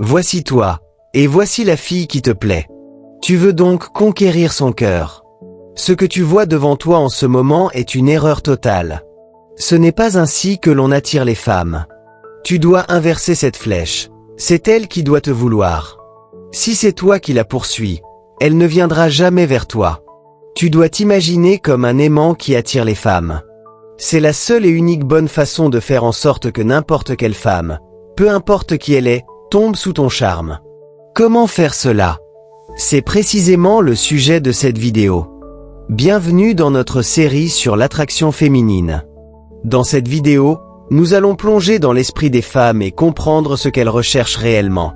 Voici toi, et voici la fille qui te plaît. Tu veux donc conquérir son cœur. Ce que tu vois devant toi en ce moment est une erreur totale. Ce n'est pas ainsi que l'on attire les femmes. Tu dois inverser cette flèche. C'est elle qui doit te vouloir. Si c'est toi qui la poursuis, elle ne viendra jamais vers toi. Tu dois t'imaginer comme un aimant qui attire les femmes. C'est la seule et unique bonne façon de faire en sorte que n'importe quelle femme, peu importe qui elle est, tombe sous ton charme. Comment faire cela? C'est précisément le sujet de cette vidéo. Bienvenue dans notre série sur l'attraction féminine. Dans cette vidéo, nous allons plonger dans l'esprit des femmes et comprendre ce qu'elles recherchent réellement.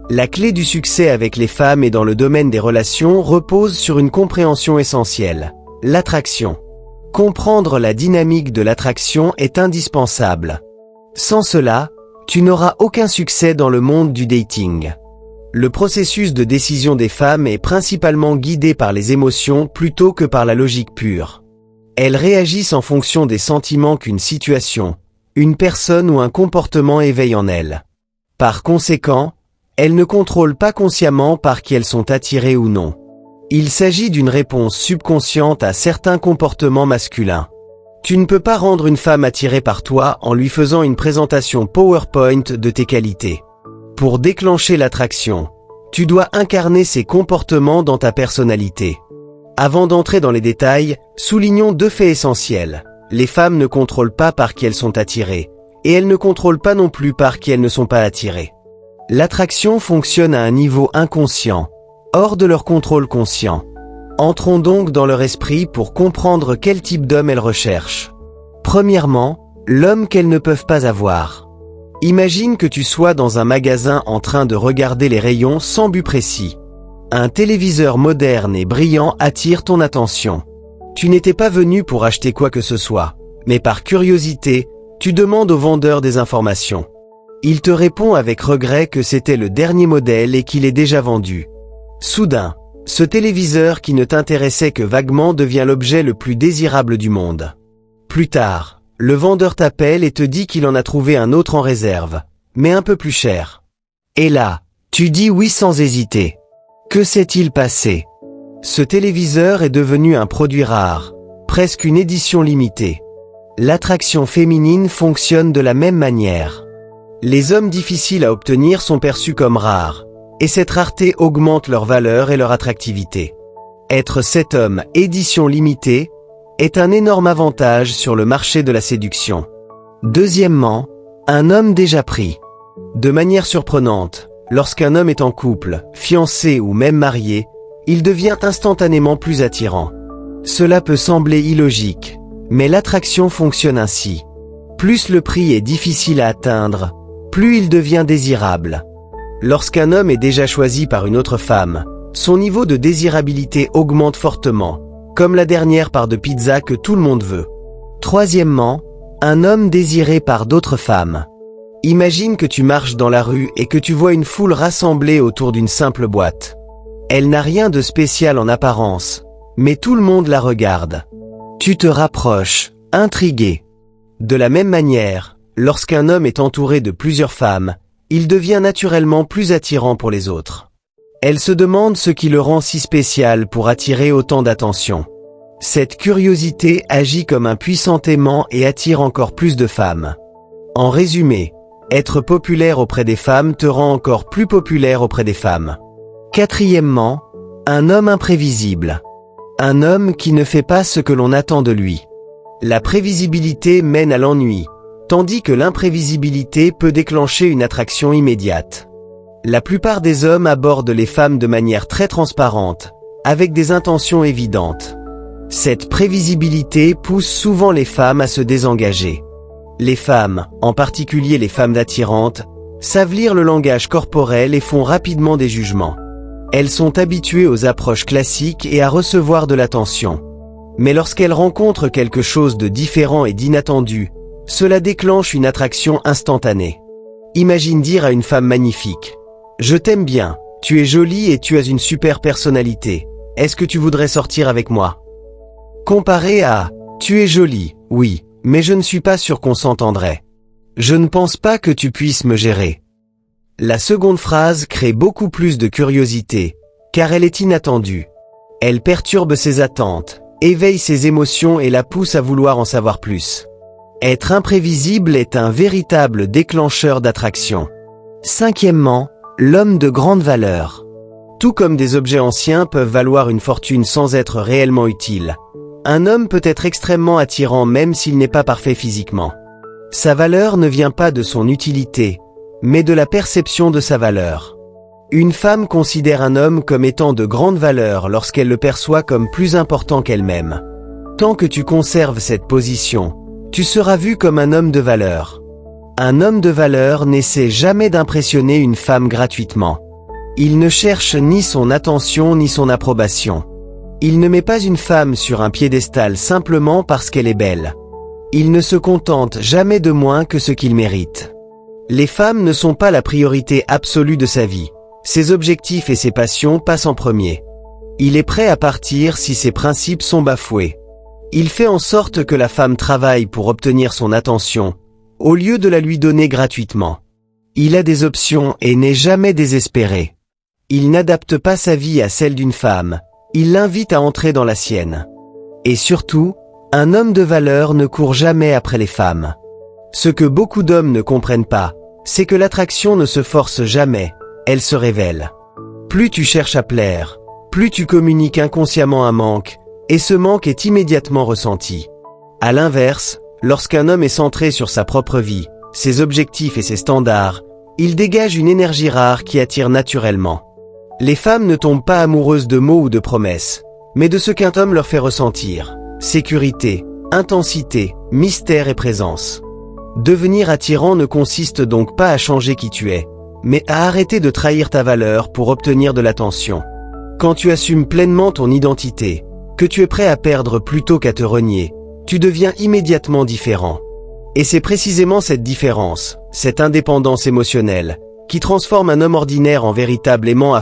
La clé du succès avec les femmes et dans le domaine des relations repose sur une compréhension essentielle, l'attraction. Comprendre la dynamique de l'attraction est indispensable. Sans cela, tu n'auras aucun succès dans le monde du dating. Le processus de décision des femmes est principalement guidé par les émotions plutôt que par la logique pure. Elles réagissent en fonction des sentiments qu'une situation, une personne ou un comportement éveille en elles. Par conséquent, elles ne contrôlent pas consciemment par qui elles sont attirées ou non. Il s'agit d'une réponse subconsciente à certains comportements masculins. Tu ne peux pas rendre une femme attirée par toi en lui faisant une présentation PowerPoint de tes qualités. Pour déclencher l'attraction, tu dois incarner ces comportements dans ta personnalité. Avant d'entrer dans les détails, soulignons deux faits essentiels. Les femmes ne contrôlent pas par qui elles sont attirées, et elles ne contrôlent pas non plus par qui elles ne sont pas attirées. L'attraction fonctionne à un niveau inconscient, hors de leur contrôle conscient. Entrons donc dans leur esprit pour comprendre quel type d'homme elles recherchent. Premièrement, l'homme qu'elles ne peuvent pas avoir. Imagine que tu sois dans un magasin en train de regarder les rayons sans but précis. Un téléviseur moderne et brillant attire ton attention. Tu n'étais pas venu pour acheter quoi que ce soit, mais par curiosité, tu demandes au vendeur des informations. Il te répond avec regret que c'était le dernier modèle et qu'il est déjà vendu. Soudain, ce téléviseur qui ne t'intéressait que vaguement devient l'objet le plus désirable du monde. Plus tard, le vendeur t'appelle et te dit qu'il en a trouvé un autre en réserve, mais un peu plus cher. Et là, tu dis oui sans hésiter. Que s'est-il passé? Ce téléviseur est devenu un produit rare, presque une édition limitée. L'attraction féminine fonctionne de la même manière. Les hommes difficiles à obtenir sont perçus comme rares, et cette rareté augmente leur valeur et leur attractivité. Être cet homme édition limitée est un énorme avantage sur le marché de la séduction. Deuxièmement, un homme déjà pris. De manière surprenante, lorsqu'un homme est en couple, fiancé ou même marié, il devient instantanément plus attirant. Cela peut sembler illogique, mais l'attraction fonctionne ainsi. Plus le prix est difficile à atteindre, plus il devient désirable. Lorsqu'un homme est déjà choisi par une autre femme, son niveau de désirabilité augmente fortement, comme la dernière part de pizza que tout le monde veut. Troisièmement, un homme désiré par d'autres femmes. Imagine que tu marches dans la rue et que tu vois une foule rassemblée autour d'une simple boîte. Elle n'a rien de spécial en apparence, mais tout le monde la regarde. Tu te rapproches, intrigué. De la même manière, lorsqu'un homme est entouré de plusieurs femmes, il devient naturellement plus attirant pour les autres. Elle se demande ce qui le rend si spécial pour attirer autant d'attention. Cette curiosité agit comme un puissant aimant et attire encore plus de femmes. En résumé, être populaire auprès des femmes te rend encore plus populaire auprès des femmes. Quatrièmement, un homme imprévisible. Un homme qui ne fait pas ce que l'on attend de lui. La prévisibilité mène à l'ennui, tandis que l'imprévisibilité peut déclencher une attraction immédiate. La plupart des hommes abordent les femmes de manière très transparente, avec des intentions évidentes. Cette prévisibilité pousse souvent les femmes à se désengager. Les femmes, en particulier les femmes attirantes, savent lire le langage corporel et font rapidement des jugements. Elles sont habituées aux approches classiques et à recevoir de l'attention. Mais lorsqu'elles rencontrent quelque chose de différent et d'inattendu, cela déclenche une attraction instantanée. Imagine dire à une femme magnifique « Je t'aime bien, tu es jolie et tu as une super personnalité. Est-ce que tu voudrais sortir avec moi ?» Comparé à « Tu es jolie, oui, mais je ne suis pas sûr qu'on s'entendrait. Je ne pense pas que tu puisses me gérer. » La seconde phrase crée beaucoup plus de curiosité, car elle est inattendue. Elle perturbe ses attentes, éveille ses émotions et la pousse à vouloir en savoir plus. Être imprévisible est un véritable déclencheur d'attraction. Cinquièmement, l'homme de grande valeur. Tout comme des objets anciens peuvent valoir une fortune sans être réellement utiles, un homme peut être extrêmement attirant même s'il n'est pas parfait physiquement. Sa valeur ne vient pas de son utilité, mais de la perception de sa valeur. Une femme considère un homme comme étant de grande valeur lorsqu'elle le perçoit comme plus important qu'elle-même. Tant que tu conserves cette position, tu seras vu comme un homme de valeur. Un homme de valeur n'essaie jamais d'impressionner une femme gratuitement. Il ne cherche ni son attention ni son approbation. Il ne met pas une femme sur un piédestal simplement parce qu'elle est belle. Il ne se contente jamais de moins que ce qu'il mérite. Les femmes ne sont pas la priorité absolue de sa vie. Ses objectifs et ses passions passent en premier. Il est prêt à partir si ses principes sont bafoués. Il fait en sorte que la femme travaille pour obtenir son attention, au lieu de la lui donner gratuitement. Il a des options et n'est jamais désespéré. Il n'adapte pas sa vie à celle d'une femme, il l'invite à entrer dans la sienne. Et surtout, un homme de valeur ne court jamais après les femmes. Ce que beaucoup d'hommes ne comprennent pas, c'est que l'attraction ne se force jamais, elle se révèle. Plus tu cherches à plaire, plus tu communiques inconsciemment un manque, et ce manque est immédiatement ressenti. À l'inverse, lorsqu'un homme est centré sur sa propre vie, ses objectifs et ses standards, il dégage une énergie rare qui attire naturellement. Les femmes ne tombent pas amoureuses de mots ou de promesses, mais de ce qu'un homme leur fait ressentir. Sécurité, intensité, mystère et présence. Devenir attirant ne consiste donc pas à changer qui tu es, mais à arrêter de trahir ta valeur pour obtenir de l'attention. Quand tu assumes pleinement ton identité, que tu es prêt à perdre plutôt qu'à te renier, tu deviens immédiatement différent. Et c'est précisément cette différence, cette indépendance émotionnelle, qui transforme un homme ordinaire en véritable aimant à